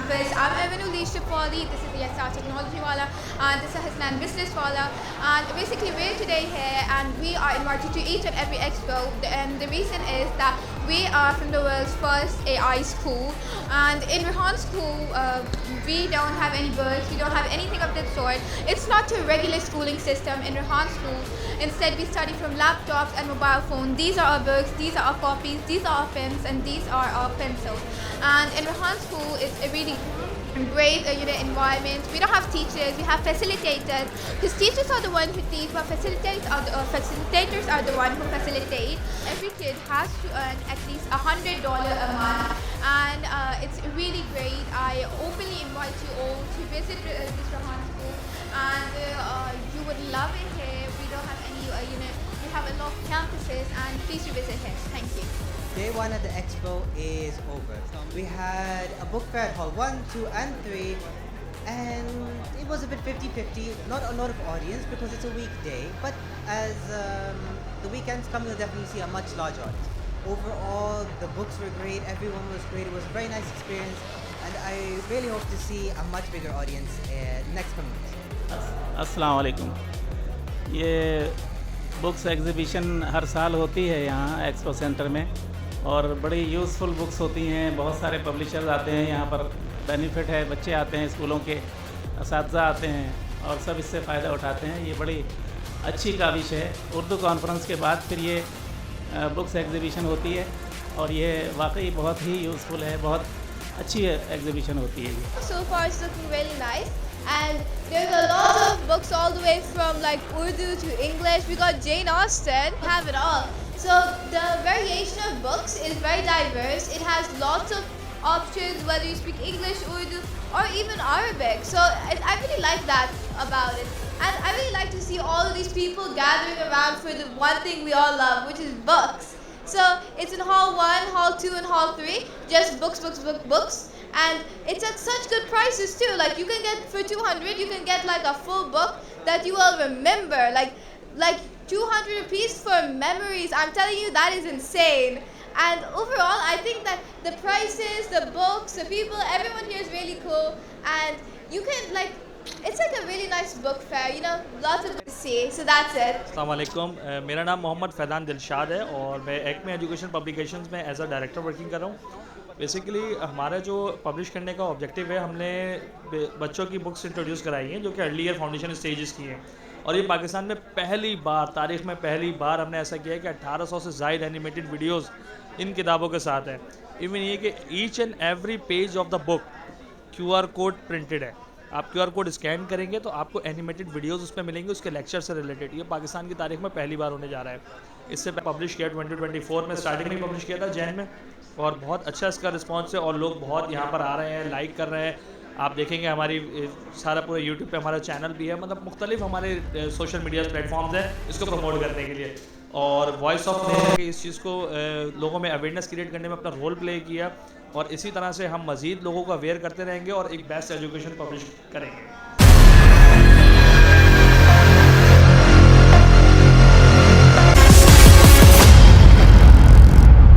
campus. I'm Avenue Leadership Wali, this is the SR Technology Wala, and this is Hasnan Business Wala. And basically we're today here and we are invited to each and every expo, and the reason is that we are from the world's first AI school, and in Rehan School we don't have any books, we don't have anything of that sort. It's not a regular schooling system in Rehan School. Instead we study from laptops and mobile phones. These are our books, these are our copies, these are our pens, and these are our pencils. And in Rehan School it's a really great environment. We don't have teachers, we have facilitators, because teachers are the ones who teach, but facilitators are the ones who facilitate. Every kid has to earn at least $100 a month, and it's really great. I openly invite you all to visit this Rehan School, and you would love it here. We don't have any, we have a lot of campuses, and please do visit here. Thank you. Day one at the Expo is over. We had a book fair at Hall 1, 2 and 3, and it was a bit 50-50, not a lot of audience because it's a weekday, but as the weekends come, you'll definitely see a much larger audience. Overall, the books were great, everyone was great, it was a very nice experience, and I really hope to see a much bigger audience next coming years. अस्सलाम वालेकुम। ये books exhibition हर साल होती है यहाँ expo centre में, और बड़ी यूज़फुल बुक्स होती हैं। बहुत सारे पब्लिशर्स आते हैं यहाँ पर, बेनिफिट है, बच्चे आते हैं, स्कूलों के असातिज़ा आते हैं और सब इससे फ़ायदा उठाते हैं। ये बड़ी अच्छी काविश है। उर्दू कॉन्फ्रेंस के बाद फिर ये बुक्स एग्ज़िबिशन होती है, और ये वाकई बहुत ही यूज़फुल है, बहुत अच्छी एग्ज़िबिशन होती है ये। So far it's looking really nice, and there's a lot of books all the way from like Urdu to English. We got Jane Austen, have it all. So the variation of books is very diverse. It has lots of options, whether you speak English, Urdu, or even Arabic. So I really like that about it. And I really like to see all of these people gathering around for the one thing we all love, which is books. So it's in Hall 1, Hall 2, and Hall 3, just books, books, books, books. And it's at such good prices too. Like you can get, for 200, you can get like a full book that you will remember. Like 200 rupees for memories. I'm telling you, that is insane. And overall, I think that the prices, the books, the people, everyone here is really cool. And you can it's like a really nice book fair, lots of to see. So that's it. अस्सलाम वालेकुम, मेरा नाम मोहम्मद फैज़ान दिलशाद है और मैं Acme education publications में as a director working कर रहा हूँ। बेसिकली हमारा जो पब्लिश करने का ऑब्जेक्टिव है, हमने बच्चों की बुक्स इंट्रोड्यूस कराई हैं जो कि अर्ली ईयर फाउंडेशन स्टेजेस की हैं, और ये पाकिस्तान में पहली बार, तारीख़ में पहली बार हमने ऐसा किया है कि 1800 से ज़ायद एनिमेटेड वीडियोस इन किताबों के साथ है। इवन ये कि each and every page of the book QR code printed है। आप QR कोड स्कैन करेंगे तो आपको एनिमेटेड वीडियोस उसमें मिलेंगे उसके लेक्चर से रिलेटेड। ये पाकिस्तान की तारीख में पहली बार होने जा रहा है। इससे पब्लिश किया 2024 में, स्टार्टिंग में पब्लिश किया था जैन में, और बहुत अच्छा इसका रिस्पॉन्स है और लोग बहुत यहाँ पर आ रहे हैं, लाइक कर रहे हैं। आप देखेंगे हमारी सारा पूरा यूट्यूब पे हमारा चैनल भी है, मतलब मुख्तलिफ हमारे सोशल मीडिया प्लेटफॉर्म्स हैं इसको प्रमोट करने के लिए। और वॉइस ऑफ नेशन की इस चीज़ को लोगों में अवेयरनेस क्रिएट करने में अपना रोल प्ले किया, और इसी तरह से हम मज़ीद लोगों को अवेयर करते रहेंगे और एक बेस्ट एजुकेशन पब्लिश करेंगे।